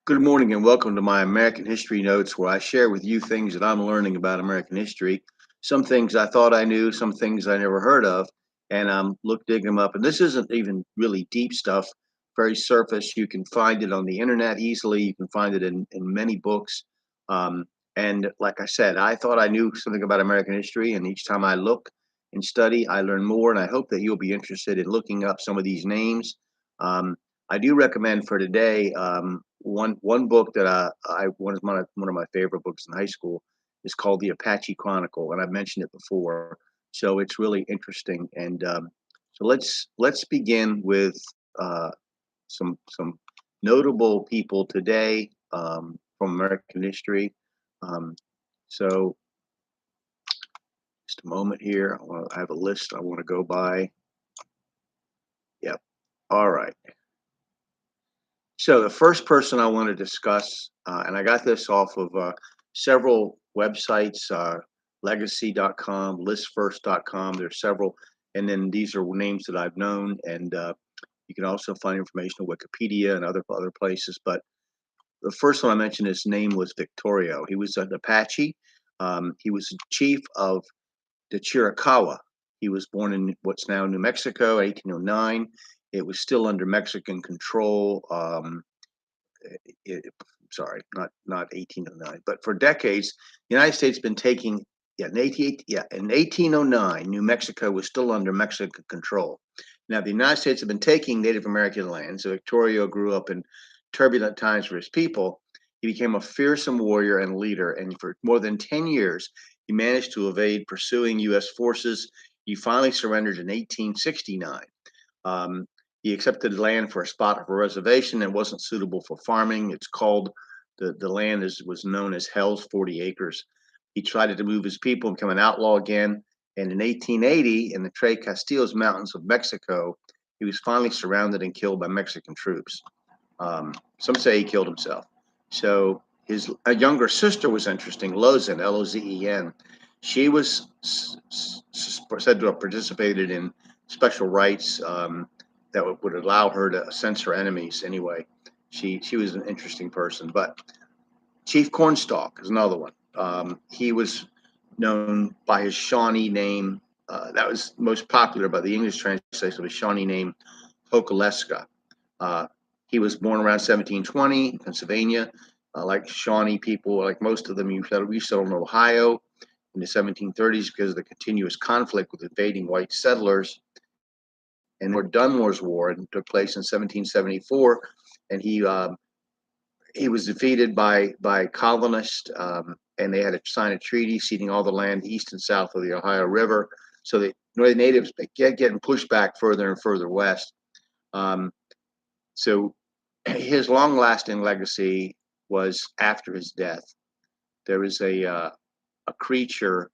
Good morning and welcome to my American History Notes, where I share with you things that I'm learning about American history. Some things I thought I knew, some things I never heard of, and digging them up. And this isn't even really deep stuff, very surface. You can find it on the internet easily. You can find it in many books. Um, and like I said, I thought I knew something about American history, and each time I look and study, I learn more. And I hope that you'll be interested in looking up some of these names. Um, I do recommend for today one book that one of my favorite books in high school is called The Apache Chronicle, and I've mentioned it before, so it's really interesting. And so let's begin with uh, some notable people today from American history. Um, so just a moment here. I have a list I want to go by. Yep. All right. So the first person I want to discuss, and I got this off of several websites, legacy.com, listfirst.com. There's several, and then these are names that I've known, and you can also find information on Wikipedia and other places. But the first one I mentioned, his name was Victorio. He was an Apache. He was chief of the Chiricahua. He was born in what's now New Mexico, 1809. It was still under Mexican control. It, sorry, not 1809, but for decades, the United States has been taking, in 1809, New Mexico was still under Mexican control. Now, the United States have been taking Native American lands. So Victorio grew up in turbulent times for his people. He became a fearsome warrior and leader, and for more than 10 years, he managed to evade pursuing U.S. forces. He finally surrendered in 1869. Um, he accepted land for a spot of a reservation that wasn't suitable for farming. It's called the land was known as Hell's 40 Acres. He tried to move his people and become an outlaw again. And in 1880, in the Tres Castillos Mountains of Mexico, he was finally surrounded and killed by Mexican troops. Some say he killed himself. So his a younger sister was interesting, Lozen, Lozen. She was said to have participated in special rights that would allow her to censor enemies. Anyway, she was an interesting person. But Chief Cornstalk is another one. He was known by his Shawnee name. That was most popular by the English translation of his Shawnee name, Hokaleska. Uh, he was born around 1720 in Pennsylvania. Like Shawnee people, like most of them, we settled in Ohio in the 1730s because of the continuous conflict with invading white settlers. And Dunmore's War took place in 1774, and he was defeated by colonists, and they had to sign a treaty ceding all the land east and south of the Ohio River. So the natives getting pushed back further and further west. Um, so his long-lasting legacy was after his death. There was a creature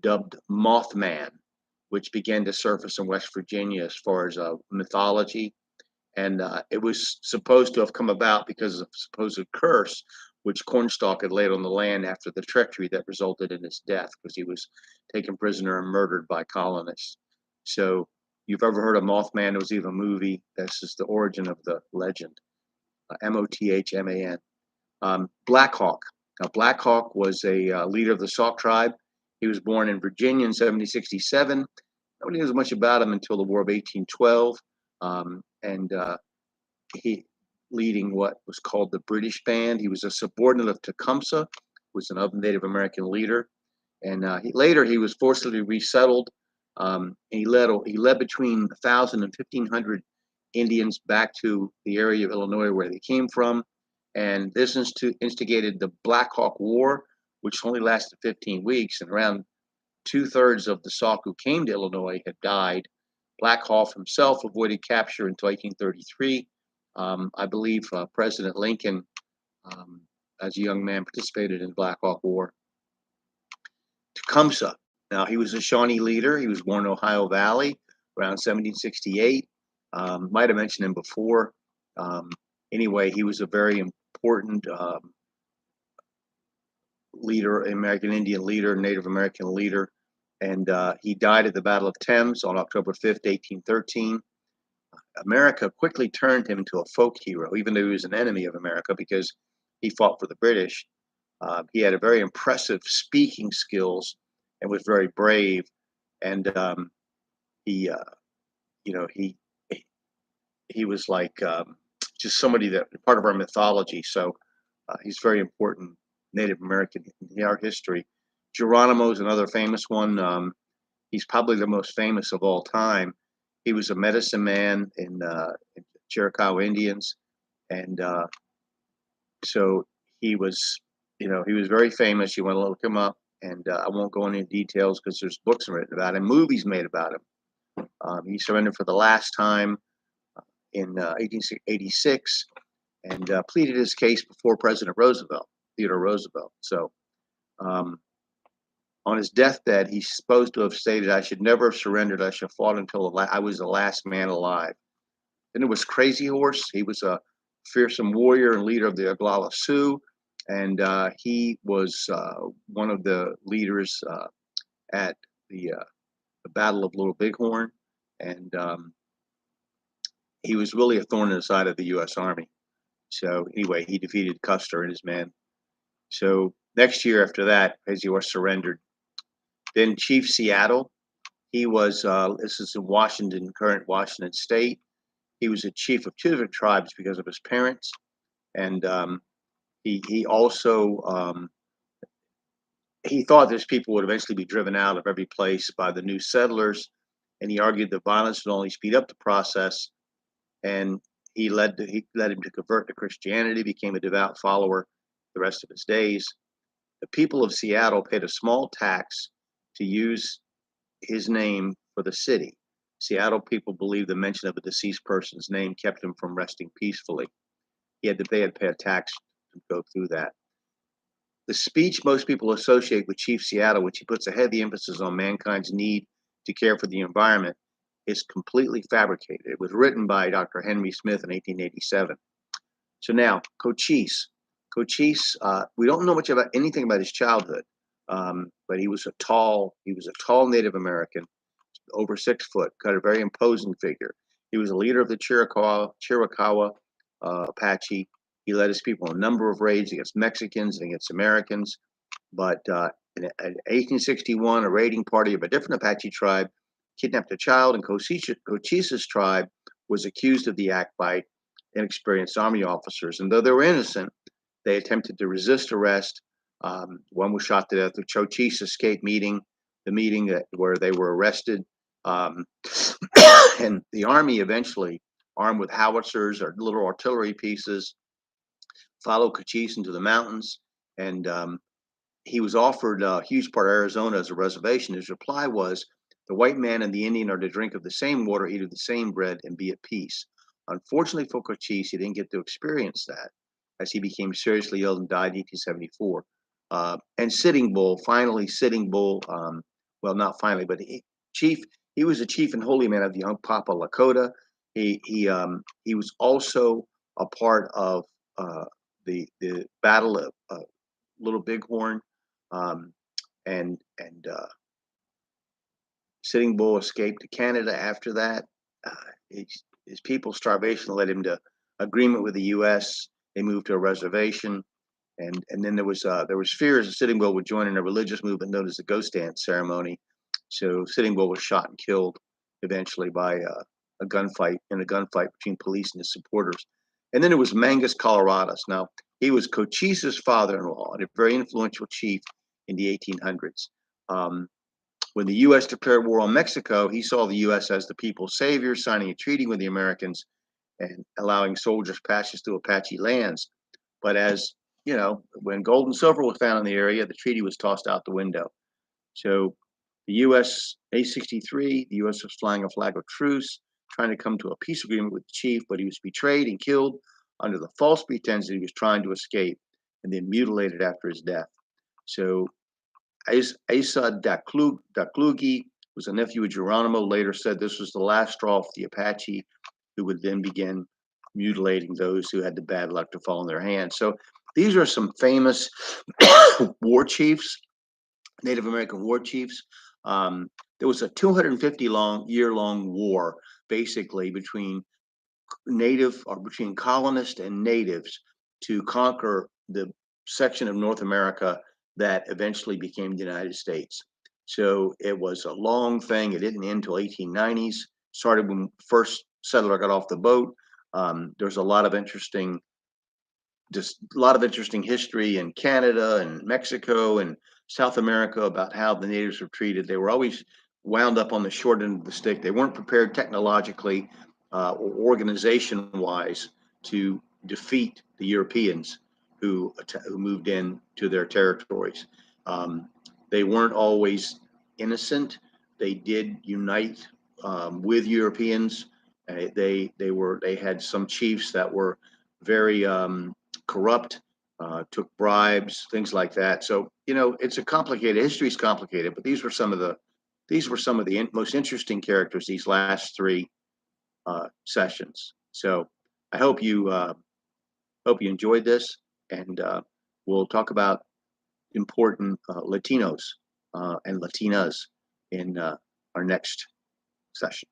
dubbed Mothman, which began to surface in West Virginia as far as mythology. And it was supposed to have come about because of a supposed curse which Cornstalk had laid on the land after the treachery that resulted in his death, because he was taken prisoner and murdered by colonists. So, you've ever heard of Mothman? There was even a movie. This is the origin of the legend. Mothman. Black Hawk. Now, Black Hawk was a leader of the Sauk tribe. He was born in Virginia in 1767. Nobody knows much about him until the War of 1812. And he leading what was called the British Band. He was a subordinate of Tecumseh, who was another Native American leader. And later he was forcibly resettled. He led between 1,000 and 1,500 Indians back to the area of Illinois where they came from. And this instigated the Black Hawk War, which only lasted 15 weeks. And around two-thirds of the Sauk who came to Illinois had died. Black Hawk himself avoided capture until 1833. I believe President Lincoln, as a young man, participated in the Black Hawk War. Tecumseh. Now, he was a Shawnee leader. He was born in Ohio Valley around 1768. Might have mentioned him before. Anyway, he was a very important leader, American Indian leader, Native American leader, and he died at the Battle of Thames on October 5th, 1813. America quickly turned him into a folk hero, even though he was an enemy of America, because he fought for the British. He had a very impressive speaking skills and was very brave. And he, you know, he was like just somebody that part of our mythology. So he's very important Native American in our history. Geronimo is another famous one. He's probably the most famous of all time. He was a medicine man in Chiricahua Indians, and so he was, he was very famous. You want to look him up, and I won't go into details because there's books written about him, movies made about him. He surrendered for the last time in 1886 and pleaded his case before President Roosevelt, Theodore Roosevelt. So um, on his deathbed, he's supposed to have stated, "I should never have surrendered. I should have fought until I was the last man alive." Then it was Crazy Horse. He was a fearsome warrior and leader of the Oglala Sioux, and he was one of the leaders at the Battle of Little Bighorn, and he was really a thorn in the side of the U.S. Army. So anyway, he defeated Custer and his men. So next year after that, Crazy Horse surrendered. Then Chief Seattle, he was, this is in Washington, current Washington State. He was a chief of two different tribes because of his parents. And he also, he thought his people would eventually be driven out of every place by the new settlers. And he argued that violence would only speed up the process. And he led him to convert to Christianity, became a devout follower the rest of his days. The people of Seattle paid a small tax to use his name for the city. Seattle people believed the mention of a deceased person's name kept him from resting peacefully. They had to pay a tax to go through that. The speech most people associate with Chief Seattle, which he puts a heavy emphasis on mankind's need to care for the environment, is completely fabricated. It was written by Dr. Henry Smith in 1887. So now, Cochise. Cochise, we don't know much about anything about his childhood, but he was a tall Native American, over 6 foot, cut a very imposing figure. He was a leader of the Chiricahua Apache. He led his people in a number of raids against Mexicans and against Americans. But in 1861, a raiding party of a different Apache tribe kidnapped a child, and Cochise's tribe was accused of the act by inexperienced army officers. And though they were innocent, they attempted to resist arrest. One was shot to death. The Cochise escaped the meeting where they were arrested. Um, and the army eventually, armed with howitzers or little artillery pieces, followed Cochise into the mountains. And he was offered a huge part of Arizona as a reservation. His reply was, "The white man and the Indian are to drink of the same water, eat of the same bread, and be at peace." Unfortunately for Cochise, he didn't get to experience that, as he became seriously ill and died in 1874. And Sitting Bull, well, not finally, but he was a chief and holy man of the Unkpapa Lakota. He was also a part of the Battle of Little Bighorn, um, and Sitting Bull escaped to Canada after that. Uh, his people's starvation led him to agreement with the U.S. They moved to a reservation, and then there was fears that Sitting Bull would join in a religious movement known as the Ghost Dance ceremony. So Sitting Bull was shot and killed eventually by a gunfight between police and his supporters. And then there was Mangus Coloradus. Now he was Cochise's father-in-law and a very influential chief in the 1800s. When the U.S. declared war on Mexico, he saw the U.S. as the people's savior, signing a treaty with the Americans and allowing soldiers passage through Apache lands. But as you know, when gold and silver was found in the area, the treaty was tossed out the window. So the U.S. 863, the U.S. was flying a flag of truce, trying to come to a peace agreement with the chief, but he was betrayed and killed under the false pretense that he was trying to escape and then mutilated after his death. So Asa Daklugi was a nephew of Geronimo, later said this was the last straw for the Apache, who would then begin mutilating those who had the bad luck to fall in their hands. So these are some famous war chiefs, Native American war chiefs. There was a 250-year-long war, basically between colonists and natives to conquer the section of North America that eventually became the United States. So it was a long thing. It didn't end until 1890s. Started when first settler got off the boat. There's a lot of interesting, just a lot of interesting history in Canada and Mexico and South America about how the natives were treated. They were always wound up on the short end of the stick. They weren't prepared technologically or organization wise to defeat the Europeans who moved in to their territories. Um, they weren't always innocent. They did unite with Europeans. They had some chiefs that were very corrupt, took bribes, things like that. So it's a complicated. History is complicated, but these were some of the most interesting characters these last three sessions. So I hope you enjoyed this, and we'll talk about important Latinos and Latinas in our next session.